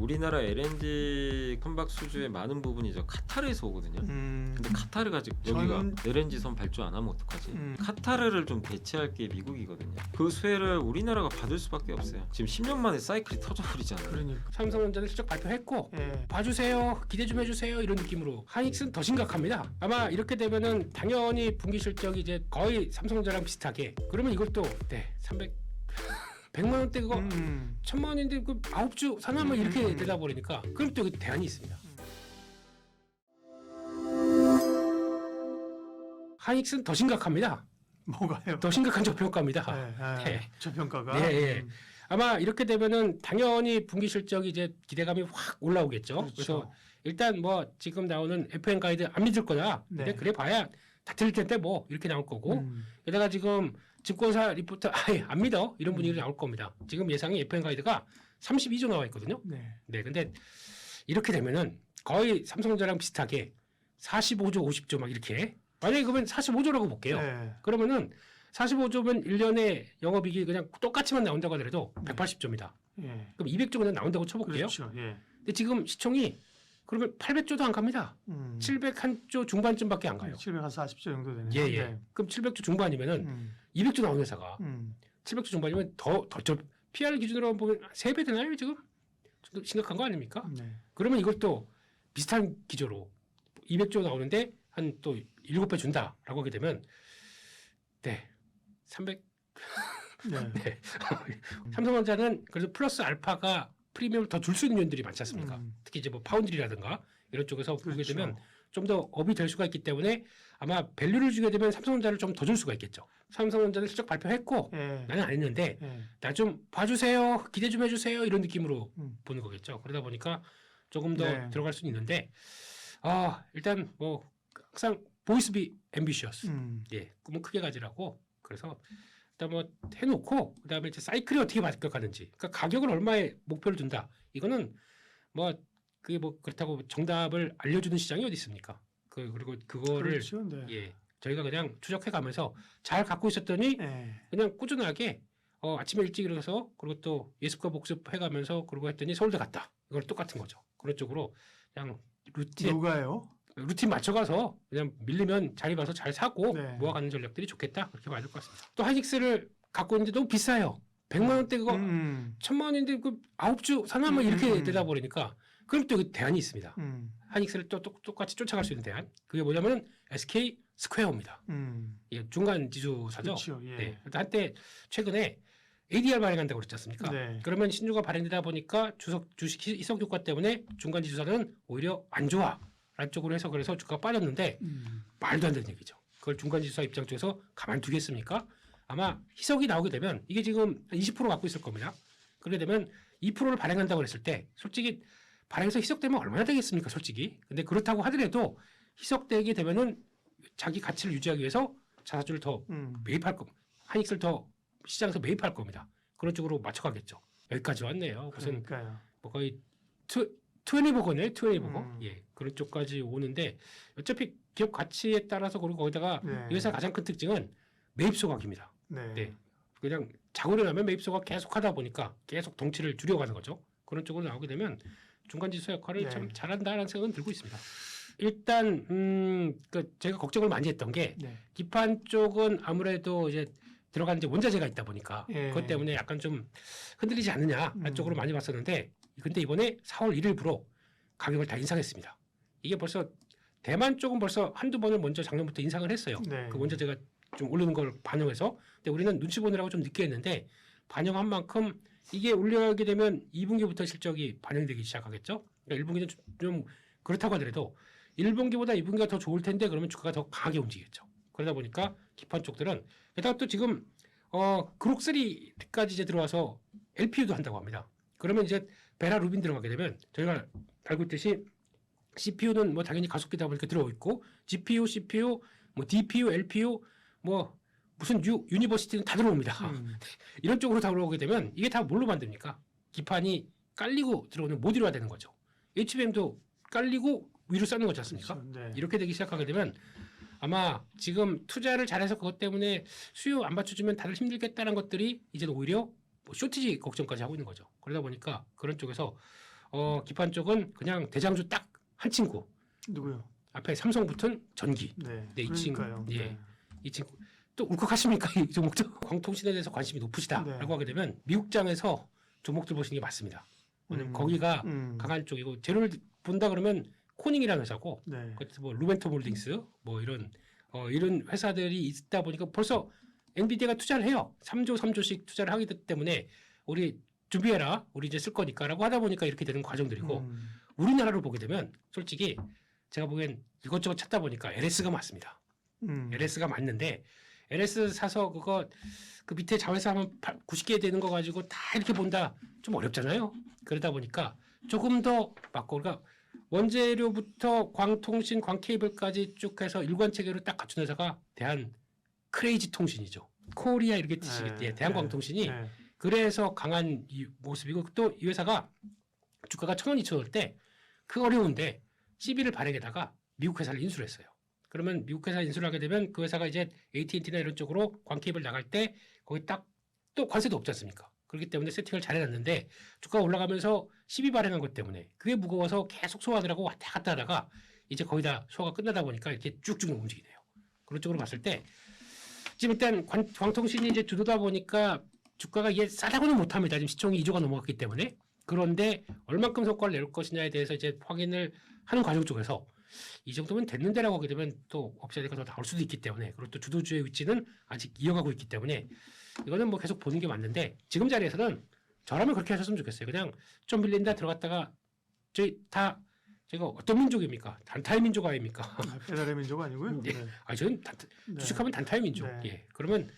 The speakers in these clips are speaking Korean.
우리나라 LNG 선박 수주의 많은 부분이 저 카타르에서 오거든요. 근데 카타르가 지금 여기가 LNG 선 발주 안 하면 어떡하지? 카타르를 좀 대체할 게 미국이거든요. 그 수혜를 우리나라가 받을 수밖에 없어요. 지금 10년 만에 사이클이 터져버리잖아요. 그러니까. 삼성전자는 실적 발표했고 예. 봐주세요, 기대 좀 해주세요 이런 느낌으로. 하이닉스는 더 심각합니다. 아마 이렇게 되면은 당연히 분기 실적이 이제 거의 삼성전자랑 비슷하게. 그러면 이것도 100만 원대 그거 1000만 원인데 그 9주 사나마 이렇게 되다 버리니까 그럼 또 여기 대안이 있습니다. 하이닉스는 더 심각합니다. 뭐가요? 더 심각한 저평가입니다. 네. 저평가가. 네, 예. 아마 이렇게 되면은 당연히 분기 실적이 이제 기대감이 확 올라오겠죠. 그렇죠. 그래서 일단 뭐 지금 나오는 FM 가이드 안 믿을 거다. 근데 네. 그래 봐야 다 틀릴 텐데 뭐 이렇게 나올 거고. 게다가 지금 증권사 리포트 아예 안 믿어 이런 분위기 나올 겁니다. 지금 예상이 FM 가이드가 32조 나와 있거든요. 네. 네, 근데 이렇게 되면은 거의 삼성전자랑 비슷하게 45조, 50조 막 이렇게. 만약에 그러면 45조라고 볼게요. 네. 그러면은 45조면 1년에 영업이익이 그냥 똑같이만 나온다고 하더라도 180조입니다. 예. 그럼 200조 그냥 나온다고 쳐볼게요. 그렇죠. 예. 근데 지금 시총이 그러면 800조도 안 갑니다. 701조 중반쯤밖에 안 가요. 740조 정도 되네요. 예, 예. 네. 그럼 700조 중반이면은 200조 나온 회사가 700조 중반이면 더 PR 기준으로 보면 3배 되나요, 지금? 좀 심각한 거 아닙니까? 네. 그러면 이것도 비슷한 기조로 200조 나오는데 한 또 7배 준다라고 하게 되면 300. 네. 네. 삼성전자는 그래서 플러스 알파가 프리미엄을 더 줄 수 있는 요인들이 많지 않습니까? 특히 이제 뭐 파운드리라든가 이런 쪽에서 보게 그렇죠. 되면 좀 더 업이 될 수가 있기 때문에 아마 밸류를 주게 되면 삼성전자를 좀 더 줄 수가 있겠죠. 삼성전자는 실적 발표했고 예. 나는 안 했는데 예. 나 좀 봐주세요, 기대 좀 해주세요 이런 느낌으로 보는 거겠죠. 그러다 보니까 조금 더 네. 들어갈 수는 있는데 일단 뭐 항상 보이스 비 앰비셔스. 예, 꿈은 크게 가지라고. 그래서 일단 뭐 해놓고 그다음에 이제 사이클이 어떻게 바뀌어가는지, 그러니까 가격을 얼마에 목표를 둔다. 이거는 뭐 그게 뭐 그렇다고 정답을 알려주는 시장이 어디 있습니까? 그리고 그거를 그렇죠. 네. 예, 저희가 그냥 추적해가면서 잘 갖고 있었더니 예. 그냥 꾸준하게 아침에 일찍 일어나서 그리고 또 예습과 복습해가면서 그러고 했더니 서울대 갔다. 이걸 똑같은 거죠. 그런 쪽으로 그냥 루틴 맞춰가서 그냥 밀리면 자리 봐서 잘 사고 네. 모아가는 전략들이 좋겠다. 그렇게 봐야 될 것 같습니다. 또 하이닉스를 갖고 있는데 너무 비싸요. 100만 원대 그거 1000만 원인데 그 9주 사나마 이렇게 되다 버리니까 그럼 또 대안이 있습니다. 하이닉스를 또 똑같이 쫓아갈 수 있는 대안. 그게 뭐냐면 SK 스퀘어입니다. 이게 중간 지수사죠. 그렇죠. 예. 네. 한때 최근에 ADR 발행한다고 그랬지 않습니까? 네. 그러면 신주가 발행되다 보니까 주식 희석 효과 때문에 중간 지수사는 오히려 안 좋아. 라는 쪽으로 해서 그래서 주가가 빠졌는데 말도 안 되는 얘기죠. 그걸 중간 지수사 입장 쪽에서 가만두겠습니까? 아마 희석이 나오게 되면 이게 지금 20% 갖고 있을 겁니다. 그러게 되면 2%를 발행한다고 그랬을 때 솔직히 발행해서 희석되면 얼마나 되겠습니까? 솔직히. 근데 그렇다고 하더라도 희석되게 되면은 자기 가치를 유지하기 위해서 자사주를 더 매입할 겁니다. 하이닉스를 더 시장에서 매입할 겁니다. 그런 쪽으로 맞춰가겠죠. 여기까지 왔네요. 무슨 그러니까요. 뭐 거의 20버거네, 20버거. 예, 그런 쪽까지 오는데 어차피 기업 가치에 따라서 그리고 거기다가 네. 이 회사 가장 큰 특징은 매입 소각입니다. 네. 네, 그냥 자고 일어나면 매입 소각 계속 하다 보니까 계속 덩치를 줄여가는 거죠. 그런 쪽으로 나오게 되면 중간지수 역할을 네. 참 잘한다라는 생각은 들고 있습니다. 일단 제가 걱정을 많이 했던 게 네. 기판 쪽은 아무래도 이제 들어가는 이제 원자재가 있다 보니까 예. 그것 때문에 약간 좀 흔들리지 않느냐 쪽으로 많이 봤었는데 근데 이번에 4월 1일부로 가격을 다 인상했습니다. 이게 벌써 대만 쪽은 벌써 한두 번을 먼저 작년부터 인상을 했어요. 네. 그 원자재가 좀 오르는 걸 반영해서. 근데 우리는 눈치 보느라고 좀 늦게 했는데 반영한 만큼 이게 올라가게 되면 2분기부터 실적이 반영되기 시작하겠죠. 그러니까 1분기는 좀 그렇다고 하더라도 1분기보다 2분기가 더 좋을 텐데 그러면 주가가 더 강하게 움직이겠죠. 그러다 보니까 기판 쪽들은 게다가 또 지금 그록3까지 이제 들어와서 LPU도 한다고 합니다. 그러면 이제 베라 루빈 들어가게 되면 저희가 알고 있듯이 CPU는 뭐 당연히 가속기다 보니까 들어오고 있고 GPU, CPU, 뭐 DPU, LPU 뭐 무슨 유니버시티는 다 들어옵니다. 이런 쪽으로 다 들어오게 되면 이게 다 뭘로 만듭니까? 기판이 깔리고 들어오는 모듈화 되는 거죠. HBM도 깔리고 위로 쌓는 거지 않습니까? 그렇죠. 네. 이렇게 되기 시작하게 되면 아마 지금 투자를 잘해서 그것 때문에 수요 안 받쳐주면 다들 힘들겠다는 것들이 이제는 오히려 뭐 쇼티지 걱정까지 하고 있는 거죠. 그러다 보니까 그런 쪽에서 기판 쪽은 그냥 대장주 딱 한 친구. 누구요? 앞에 삼성 붙은 전기. 네. 네, 이 그러니까요. 친구. 예. 네. 이 친구 또 울컥하십니까? 이 종목도 광통신에 대해서 관심이 높으시다라고 네. 하게 되면 미국장에서 종목들 보시는 게 맞습니다. 왜냐면 거기가 강한 쪽이고 재료를 본다 그러면 코닝이라는 회사고 네. 뭐 루벤토 홀딩스 뭐 이런 회사들이 있다 보니까 벌써 엔비디아가 투자를 해요. 3조씩 투자를 하기 때문에 우리 준비해라. 우리 이제 쓸 거니까라고 하다 보니까 이렇게 되는 과정들이고 우리나라로 보게 되면 솔직히 제가 보기엔 이것저것 찾다 보니까 LS가 맞습니다. LS가 맞는데 LS 사서 그 밑에 자회사 하면 90개 되는 거 가지고 다 이렇게 본다 좀 어렵잖아요. 그러다 보니까 조금 더 맞고 그러니까 원재료부터 광통신, 광케이블까지 쭉 해서 일관 체계로 딱 갖춘 회사가 대한 크레이지 통신이죠. 코리아 이렇게 뜻이겠지. 대한광통신이 네. 그래서 강한 이 모습이고 또 이 회사가 주가가 1,000원, 2,000원 때 그 어려운데 CB를 발행에다가 미국 회사를 인수를 했어요. 그러면 미국 회사 인수를 하게 되면 그 회사가 이제 AT&T나 이런 쪽으로 광케이블 나갈 때 거기 딱 또 관세도 없지 않습니까? 그렇기 때문에 세팅을 잘 해놨는데 주가가 올라가면서 CB 발행한 것 때문에 그게 무거워서 계속 소화하느라고 왔다 갔다 하다가 이제 거의 다 소화가 끝나다 보니까 이렇게 쭉쭉 움직이네요. 그런 쪽으로 봤을 때 지금 일단 광통신이 이제 주도다 보니까 주가가 이게 싸다고는 못합니다. 지금 시총이 2조가 넘어갔기 때문에. 그런데 얼만큼 성과를 낼 것이냐에 대해서 이제 확인을 하는 과정 쪽에서 이 정도면 됐는데라고 하게 되면 또 업사이드가 더 나올 수도 있기 때문에 그리고 또 주도주의 위치는 아직 이어가고 있기 때문에 이거는 뭐 계속 보는 게 맞는데 지금 자리에서는 저라면 그렇게 하셨으면 좋겠어요. 그냥 좀 밀린다 들어갔다가 저희가 어떤 민족입니까? 단타의 민족 아닙니까? 페달의 민족 아니고요. 네. 네. 저는 네. 주식하면 단타의 민족. 네. 예. 그러면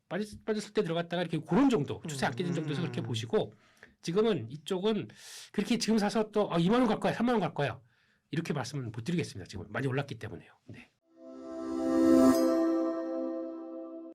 빠졌을 때 들어갔다가 이렇게 그런 정도 추세 아끼는 정도에서 그렇게 보시고 지금은 이쪽은 그렇게 지금 사서 또 2만 원 갈 거야, 3만 원 갈 거야 이렇게 말씀은 못 드리겠습니다. 지금 많이 올랐기 때문에요. 네.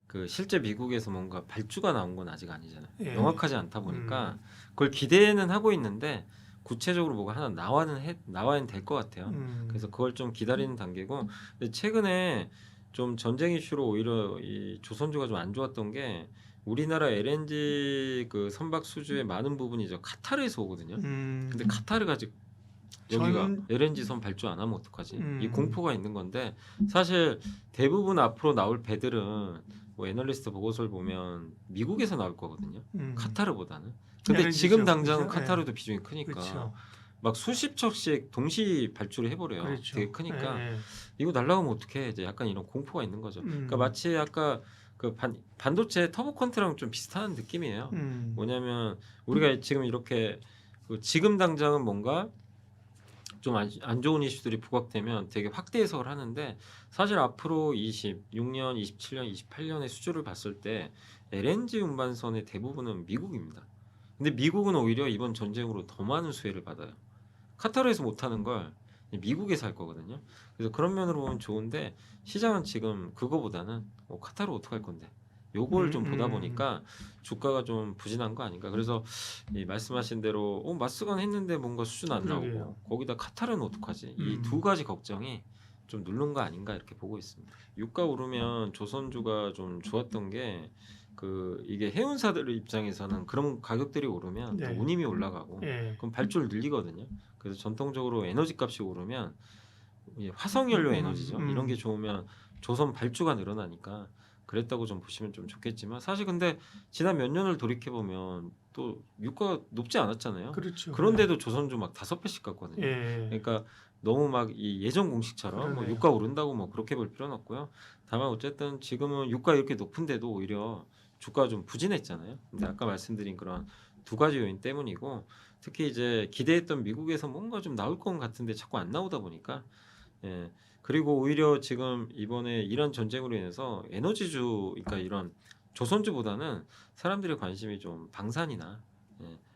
그 실제 미국에서 뭔가 발주가 나온 건 아직 아니잖아요. 예. 명확하지 않다 보니까 그걸 기대는 하고 있는데 구체적으로 뭐가 하나 나와야 될 것 같아요. 그래서 그걸 좀 기다리는 단계고 근데 최근에 좀 전쟁 이슈로 오히려 이 조선주가 좀 안 좋았던 게 우리나라 LNG 그 선박 수주의 많은 부분이 저 카타르에서 오거든요. 근데 카타르가 아직 여기가 LNG 선 발주 안 하면 어떡하지? 이 공포가 있는 건데 사실 대부분 앞으로 나올 배들은 뭐 애널리스트 보고서를 보면 미국에서 나올 거거든요. 카타르보다는. 근데 LNG 지금 죠. 당장은 그렇죠? 카타르도 비중이 크니까 그렇죠. 막 수십 척씩 동시 발주를 해버려요. 그렇죠. 되게 크니까 예, 예. 이거 날라가면 어떡해? 이제 약간 이런 공포가 있는 거죠. 그러니까 마치 아까 그 반도체 터보 퀀트랑 좀 비슷한 느낌이에요. 뭐냐면 우리가 지금 이렇게 그 지금 당장은 뭔가 좀 안 좋은 이슈들이 부각되면 되게 확대 해석을 하는데 사실 앞으로 26년, 27년, 28년의 수주를 봤을 때 LNG 운반선의 대부분은 미국입니다. 근데 미국은 오히려 이번 전쟁으로 더 많은 수혜를 받아요. 카타르에서 못하는 걸 미국에서 할 거거든요. 그래서 그런 면으로 보면 좋은데 시장은 지금 그거보다는 카타르 어떡할 건데 요걸 좀 보다 보니까 주가가 좀 부진한 거 아닌가. 그래서 이 말씀하신 대로 마스건 했는데 뭔가 수준 안 나오고 그러게요. 거기다 카타르는 어떡하지? 이 두 가지 걱정이 좀 누른 거 아닌가 이렇게 보고 있습니다. 유가 오르면 조선주가 좀 좋았던 게 그 이게 해운사들 입장에서는 그런 가격들이 오르면 네. 또 운임이 올라가고 예. 그럼 발주를 늘리거든요. 그래서 전통적으로 에너지 값이 오르면 화석연료 에너지죠. 이런 게 좋으면 조선 발주가 늘어나니까 그랬다고 좀 보시면 좀 좋겠지만 사실 근데 지난 몇 년을 돌이켜 보면 또 유가가 높지 않았잖아요. 그렇죠. 그런데도 조선주 막 5배씩 갔거든요. 예. 그러니까 너무 막 이 예전 공식처럼 뭐 그러네요. 유가 오른다고 뭐 그렇게 볼 필요는 없고요. 다만 어쨌든 지금은 유가 이렇게 높은데도 오히려 주가가 좀 부진했잖아요. 근데 아까 말씀드린 그런 두 가지 요인 때문이고 특히 이제 기대했던 미국에서 뭔가 좀 나올 것 같은데 자꾸 안 나오다 보니까 예. 그리고 오히려 지금 이번에 이란 전쟁으로 인해서 에너지주 그러니까 이런 조선주보다는 사람들의 관심이 좀 방산이나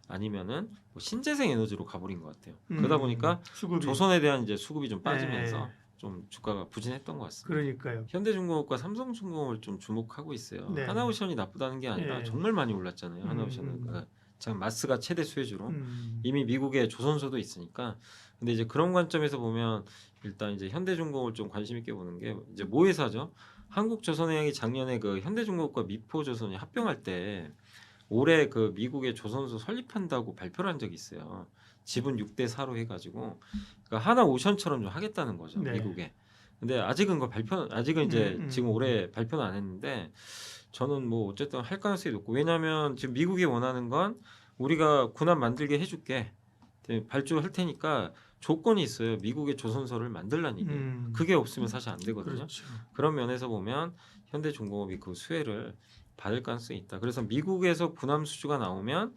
아니면은 뭐 신재생 에너지로 가버린 것 같아요. 그러다 보니까 수급이. 조선에 대한 이제 수급이 좀 빠지면서 네. 좀 주가가 부진했던 것 같습니다. 그러니까요. 현대중공업과 삼성중공업을 좀 주목하고 있어요. 네. 하나오션이 나쁘다는 게 아니라 네. 정말 많이 올랐잖아요. 하나오션은 지금 마스가 최대 수혜주로 이미 미국에 조선소도 있으니까. 근데 이제 그런 관점에서 보면 일단 이제 현대중공업을 좀 관심 있게 보는 게 이제 모 회사죠. 한국조선해양이 작년에 그 현대중공업과 미포조선이 합병할 때 올해 그 미국의 조선소 설립한다고 발표를 한 적이 있어요. 지분 6대 4로 해가지고 그러니까 하나 오션처럼 좀 하겠다는 거죠. 네. 미국에. 근데 아직은 이제 지금 올해 발표는 안 했는데 저는 뭐 어쨌든 할 가능성이 높고 왜냐하면 지금 미국이 원하는 건 우리가 군함 만들게 해줄게 발주할 테니까 조건이 있어요. 미국의 조선소를 만들라는 얘기예요. 그게 없으면 사실 안 되거든요. 그렇죠. 그런 면에서 보면 현대중공업이 그 수혜를 받을 가능성이 있다. 그래서 미국에서 군함 수주가 나오면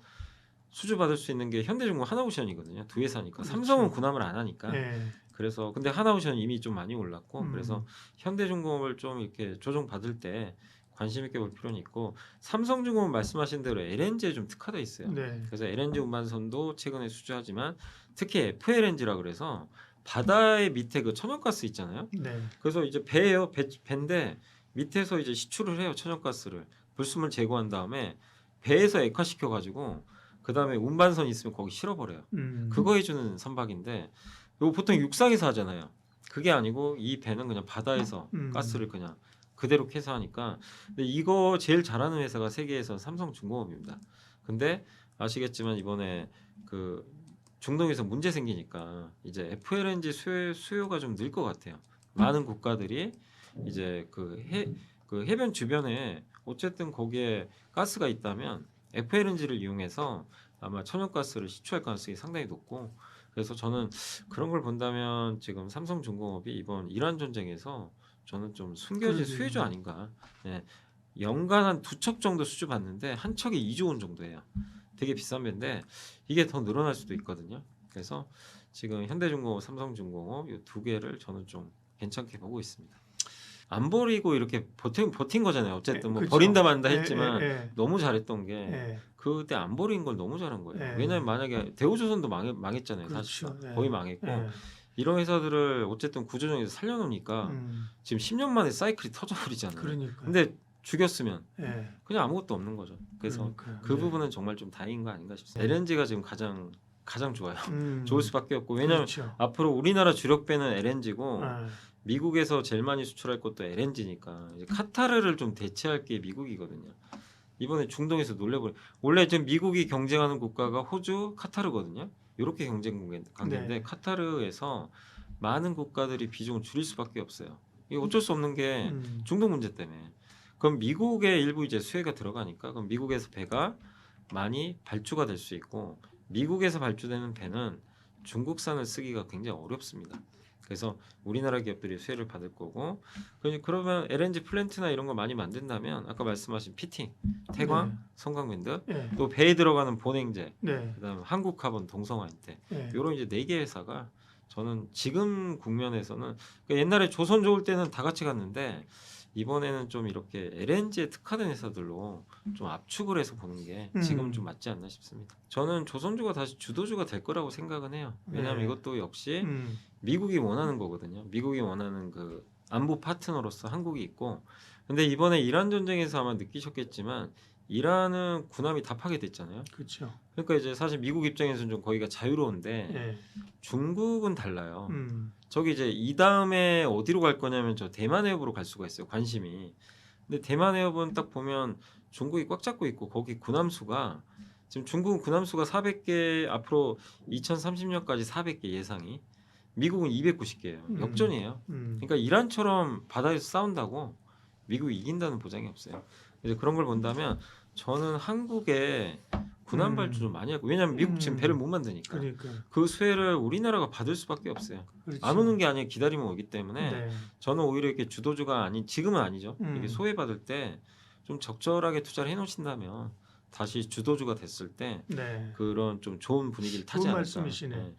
수주 받을 수 있는 게 현대중공업 하나오션이거든요. 두 회사니까. 그렇죠. 삼성은 군함을 안 하니까. 네. 그래서 근데 하나오션 이미 좀 많이 올랐고 음. 그래서 현대중공업을 좀 이렇게 조정 받을 때 관심 있게 볼 필요는 있고 삼성중공업 말씀하신 대로 LNG에 좀 특화돼 있어요. 네. 그래서 LNG 운반선도 최근에 수주하지만 특히 FLNG라 그래서 바다의 밑에 그 천연가스 있잖아요. 네. 그래서 이제 배예요. 배인데 밑에서 이제 시추를 해요. 천연가스를 불순물 제거한 다음에 배에서 액화시켜 가지고 그 다음에 운반선 있으면 거기 실어버려요. 그거 해주는 선박인데 이거 보통 육상에서 하잖아요. 그게 아니고 이 배는 그냥 바다에서 가스를 그냥 그대로 캐서 하니까 근데 이거 제일 잘하는 회사가 세계에서 삼성중공업입니다. 근데 아시겠지만 이번에 그 중동에서 문제 생기니까 이제 FLNG 수요가 좀 늘 것 같아요. 많은 국가들이 이제 그 해변 주변에 어쨌든 거기에 가스가 있다면 FLNG를 이용해서 아마 천연가스를 시추할 가능성이 상당히 높고 그래서 저는 그런 걸 본다면 지금 삼성중공업이 이번 이란 전쟁에서 저는 좀 숨겨진 수혜주 아닌가. 네. 연간 한 2척 정도 수주 받는데 한 척이 2조 원 정도예요. 되게 비싼 배인데 이게 더 늘어날 수도 있거든요. 그래서 지금 현대중공업, 삼성중공업 이 두 개를 저는 좀 괜찮게 보고 있습니다. 안 버리고 이렇게 버틴 거잖아요. 어쨌든 뭐 그렇죠. 버린다 만다 했지만 네. 너무 잘했던 게 네. 그때 안 버린 걸 너무 잘한 거예요. 네. 왜냐하면 만약에 대우조선도 망했잖아요. 그렇죠. 사실 네. 거의 망했고 네. 이런 회사들을 어쨌든 구조조정에서 살려놓으니까 지금 10년 만에 사이클이 터져버리잖아요. 그러니까. 근데 죽였으면 네. 그냥 아무것도 없는 거죠. 그래서 그러니까요. 그 네. 부분은 정말 좀 다행인 거 아닌가 싶습니다. LNG가 지금 가장 좋아요. 음. 좋을 수밖에 없고 왜냐하면 그렇죠. 앞으로 우리나라 주력 배는 LNG고 네. 미국에서 제일 많이 수출할 것도 LNG니까 이제 카타르를 좀 대체할 게 미국이거든요. 이번에 중동에서 놀래버려. 원래 지금 미국이 경쟁하는 국가가 호주, 카타르거든요. 이렇게 경쟁 관계인데 네. 카타르에서 많은 국가들이 비중을 줄일 수밖에 없어요. 이게 어쩔 수 없는 게 중동 문제 때문에. 그럼 미국에 일부 이제 수혜가 들어가니까 그럼 미국에서 배가 많이 발주가 될 수 있고 미국에서 발주되는 배는 중국산을 쓰기가 굉장히 어렵습니다. 그래서 우리나라 기업들이 수혜를 받을 거고 그러면 LNG 플랜트나 이런 거 많이 만든다면 아까 말씀하신 피팅, 태광, 네. 성광밴드 네. 또 배에 들어가는 본행제 네. 그다음 한국카본, 동성화인테 네. 이런 이제 4개 회사가 저는 지금 국면에서는 그러니까 옛날에 조선 좋을 때는 다 같이 갔는데 이번에는 좀 이렇게 LNG에 특화된 회사들로 좀 압축을 해서 보는 게 지금은 좀 맞지 않나 싶습니다. 저는 조선주가 다시 주도주가 될 거라고 생각은 해요. 왜냐하면 네. 이것도 역시 미국이 원하는 거거든요. 미국이 원하는 그 안보 파트너로서 한국이 있고 근데 이번에 이란 전쟁에서 아마 느끼셨겠지만 이란은 군함이 다 파괴됐잖아요. 그렇죠. 그러니까 이제 사실 미국 입장에서는 좀 거기가 자유로운데 네. 중국은 달라요. 저기 이제 이 다음에 어디로 갈 거냐면 저 대만 해협으로 갈 수가 있어요. 관심이. 근데 대만 해협은 딱 보면 중국이 꽉 잡고 있고 거기 군함수가 지금 중국은 군함수가 400개 앞으로 2030년까지 400개 예상이 미국은 290개예요. 역전이에요. 그러니까 이란처럼 바다에서 싸운다고 미국이 이긴다는 보장이 없어요. 그래서 그런 걸 본다면 저는 한국에 군함 발주 좀 많이 하고 왜냐하면 미국 지금 배를 못 만드니까 그러니까. 그 수혜를 우리나라가 받을 수밖에 없어요. 그렇죠. 안 오는 게 아니라 기다리면 오기 때문에 네. 저는 오히려 이렇게 주도주가 아닌 지금은 아니죠. 이게 소외 받을 때 좀 적절하게 투자를 해놓으신다면 다시 주도주가 됐을 때 네. 그런 좀 좋은 분위기를 타지 좋은 않을까. 말씀이시네. 네.